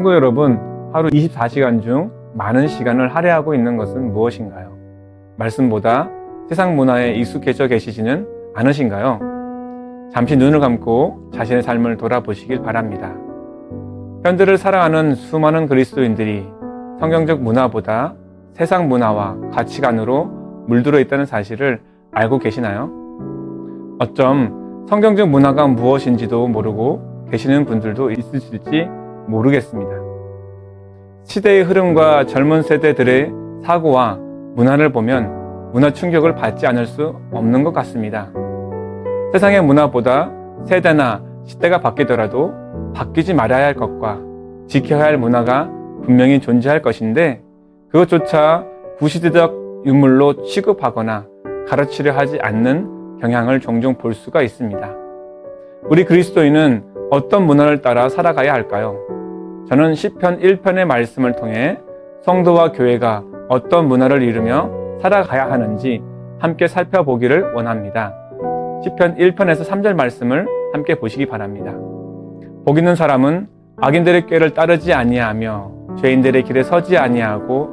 성도 여러분, 하루 24시간 중 많은 시간을 할애하고 있는 것은 무엇인가요? 말씀보다 세상 문화에 익숙해져 계시지는 않으신가요? 잠시 눈을 감고 자신의 삶을 돌아보시길 바랍니다. 현대를 살아가는 수많은 그리스도인들이 성경적 문화보다 세상 문화와 가치관으로 물들어 있다는 사실을 알고 계시나요? 어쩜 성경적 문화가 무엇인지도 모르고 계시는 분들도 있으실지 모르겠습니다. 시대의 흐름과 젊은 세대들의 사고와 문화를 보면 문화 충격을 받지 않을 수 없는 것 같습니다. 세상의 문화보다 세대나 시대가 바뀌더라도 바뀌지 말아야 할 것과 지켜야 할 문화가 분명히 존재할 것인데 그것조차 구시대적 유물로 취급하거나 가르치려 하지 않는 경향을 종종 볼 수가 있습니다. 우리 그리스도인은 어떤 문화를 따라 살아가야 할까요? 저는 시편 1편의 말씀을 통해 성도와 교회가 어떤 문화를 이루며 살아가야 하는지 함께 살펴보기를 원합니다. 시편 1편에서 3절 말씀을 함께 보시기 바랍니다. 복 있는 사람은 악인들의 꾀를 따르지 아니하며 죄인들의 길에 서지 아니하고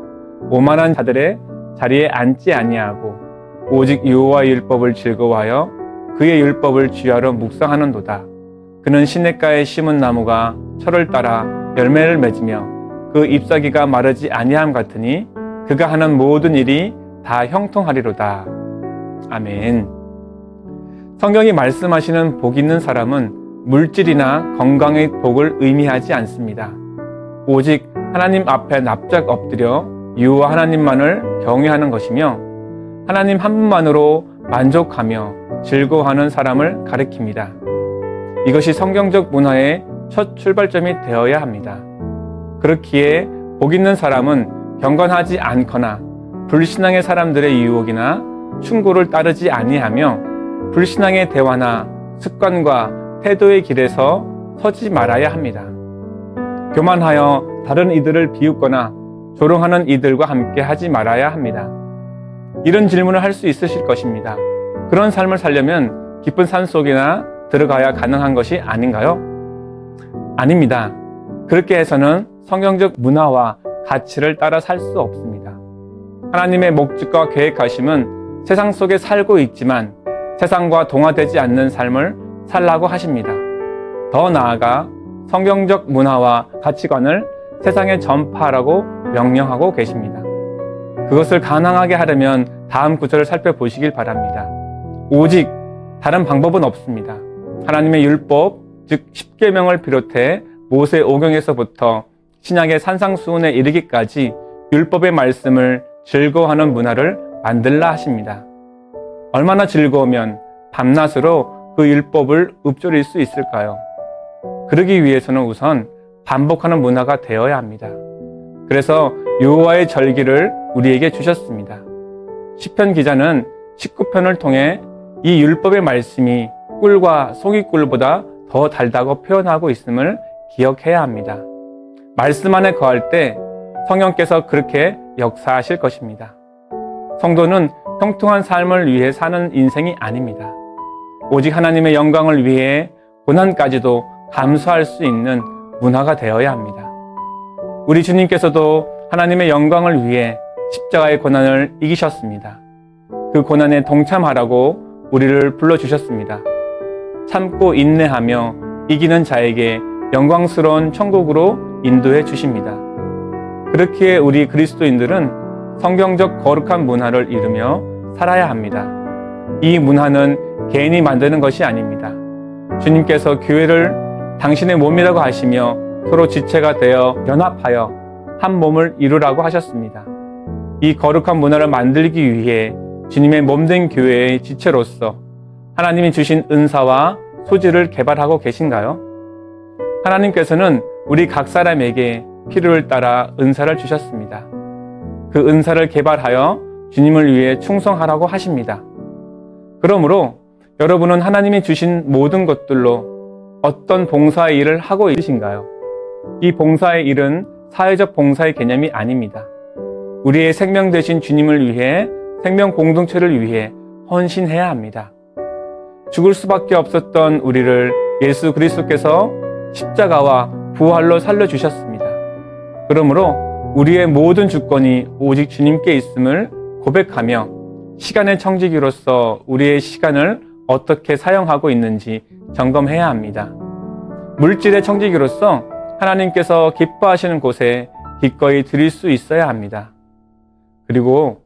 오만한 자들의 자리에 앉지 아니하고 오직 여호와의 율법을 즐거워하여 그의 율법을 주야로 묵상하는도다. 그는 시냇가에 심은 나무가 철을 따라 열매를 맺으며 그 잎사귀가 마르지 아니함 같으니 그가 하는 모든 일이 다 형통하리로다. 아멘. 성경이 말씀하시는 복 있는 사람은 물질이나 건강의 복을 의미하지 않습니다. 오직 하나님 앞에 납작 엎드려 여호와 하나님만을 경외하는 것이며 하나님 한 분만으로 만족하며 즐거워하는 사람을 가리킵니다. 이것이 성경적 문화의 첫 출발점이 되어야 합니다. 그렇기에 복 있는 사람은 경건하지 않거나 불신앙의 사람들의 유혹이나 충고를 따르지 아니하며 불신앙의 대화나 습관과 태도의 길에서 서지 말아야 합니다. 교만하여 다른 이들을 비웃거나 조롱하는 이들과 함께 하지 말아야 합니다. 이런 질문을 할 수 있으실 것입니다. 그런 삶을 살려면 깊은 산속이나 들어가야 가능한 것이 아닌가요? 아닙니다. 그렇게 해서는 성경적 문화와 가치를 따라 살 수 없습니다. 하나님의 목적과 계획하심은 세상 속에 살고 있지만 세상과 동화되지 않는 삶을 살라고 하십니다. 더 나아가 성경적 문화와 가치관을 세상에 전파하라고 명령하고 계십니다. 그것을 가능하게 하려면 다음 구절을 살펴보시길 바랍니다. 오직 다른 방법은 없습니다. 하나님의 율법, 즉 십계명을 비롯해 모세 오경에서부터 신약의 산상수훈에 이르기까지 율법의 말씀을 즐거워하는 문화를 만들라 하십니다. 얼마나 즐거우면 밤낮으로 그 율법을 읊조릴 수 있을까요? 그러기 위해서는 우선 반복하는 문화가 되어야 합니다. 그래서 여호와의 절기를 우리에게 주셨습니다. 시편 기자는 19편을 통해 이 율법의 말씀이 꿀과 송이꿀보다 더 달다고 표현하고 있음을 기억해야 합니다. 말씀 안에 거할 때 성령께서 그렇게 역사하실 것입니다. 성도는 형통한 삶을 위해 사는 인생이 아닙니다. 오직 하나님의 영광을 위해 고난까지도 감수할 수 있는 문화가 되어야 합니다. 우리 주님께서도 하나님의 영광을 위해 십자가의 고난을 이기셨습니다. 그 고난에 동참하라고 우리를 불러주셨습니다. 참고 인내하며 이기는 자에게 영광스러운 천국으로 인도해 주십니다. 그렇기에 우리 그리스도인들은 성경적 거룩한 문화를 이루며 살아야 합니다. 이 문화는 개인이 만드는 것이 아닙니다. 주님께서 교회를 당신의 몸이라고 하시며 서로 지체가 되어 연합하여 한 몸을 이루라고 하셨습니다. 이 거룩한 문화를 만들기 위해 주님의 몸된 교회의 지체로서 하나님이 주신 은사와 소질을 개발하고 계신가요? 하나님께서는 우리 각 사람에게 필요를 따라 은사를 주셨습니다. 그 은사를 개발하여 주님을 위해 충성하라고 하십니다. 그러므로 여러분은 하나님이 주신 모든 것들로 어떤 봉사의 일을 하고 있으신가요? 이 봉사의 일은 사회적 봉사의 개념이 아닙니다. 우리의 생명 되신 주님을 위해 생명 공동체를 위해 헌신해야 합니다. 죽을 수밖에 없었던 우리를 예수 그리스도께서 십자가와 부활로 살려주셨습니다. 그러므로 우리의 모든 주권이 오직 주님께 있음을 고백하며 시간의 청지기로서 우리의 시간을 어떻게 사용하고 있는지 점검해야 합니다. 물질의 청지기로서 하나님께서 기뻐하시는 곳에 기꺼이 드릴 수 있어야 합니다. 그리고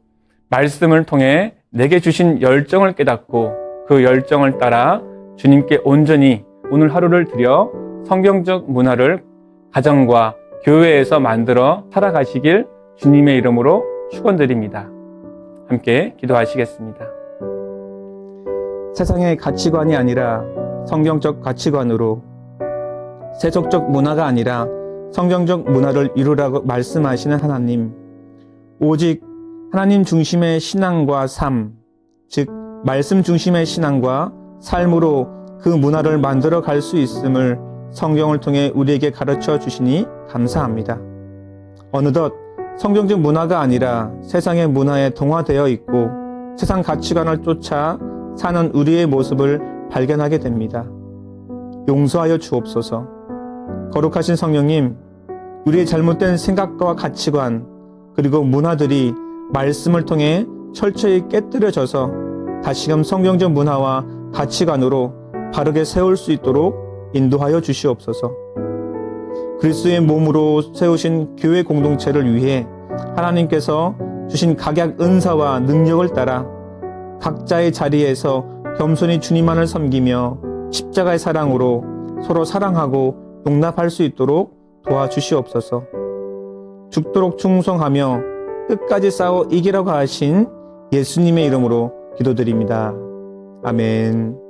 말씀을 통해 내게 주신 열정을 깨닫고 그 열정을 따라 주님께 온전히 오늘 하루를 드려 성경적 문화를 가정과 교회에서 만들어 살아가시길 주님의 이름으로 축원드립니다. 함께 기도하시겠습니다. 세상의 가치관이 아니라 성경적 가치관으로, 세속적 문화가 아니라 성경적 문화를 이루라고 말씀하시는 하나님, 오직 하나님 중심의 신앙과 삶, 즉 말씀 중심의 신앙과 삶으로 그 문화를 만들어 갈 수 있음을 성경을 통해 우리에게 가르쳐 주시니 감사합니다. 어느덧 성경적 문화가 아니라 세상의 문화에 동화되어 있고 세상 가치관을 쫓아 사는 우리의 모습을 발견하게 됩니다. 용서하여 주옵소서. 거룩하신 성령님, 우리의 잘못된 생각과 가치관 그리고 문화들이 말씀을 통해 철저히 깨뜨려져서 다시금 성경적 문화와 가치관으로 바르게 세울 수 있도록 인도하여 주시옵소서. 그리스도의 몸으로 세우신 교회 공동체를 위해 하나님께서 주신 각약 은사와 능력을 따라 각자의 자리에서 겸손히 주님만을 섬기며 십자가의 사랑으로 서로 사랑하고 용납할 수 있도록 도와주시옵소서. 죽도록 충성하며 끝까지 싸워 이기라고 하신 예수님의 이름으로 기도드립니다. 아멘.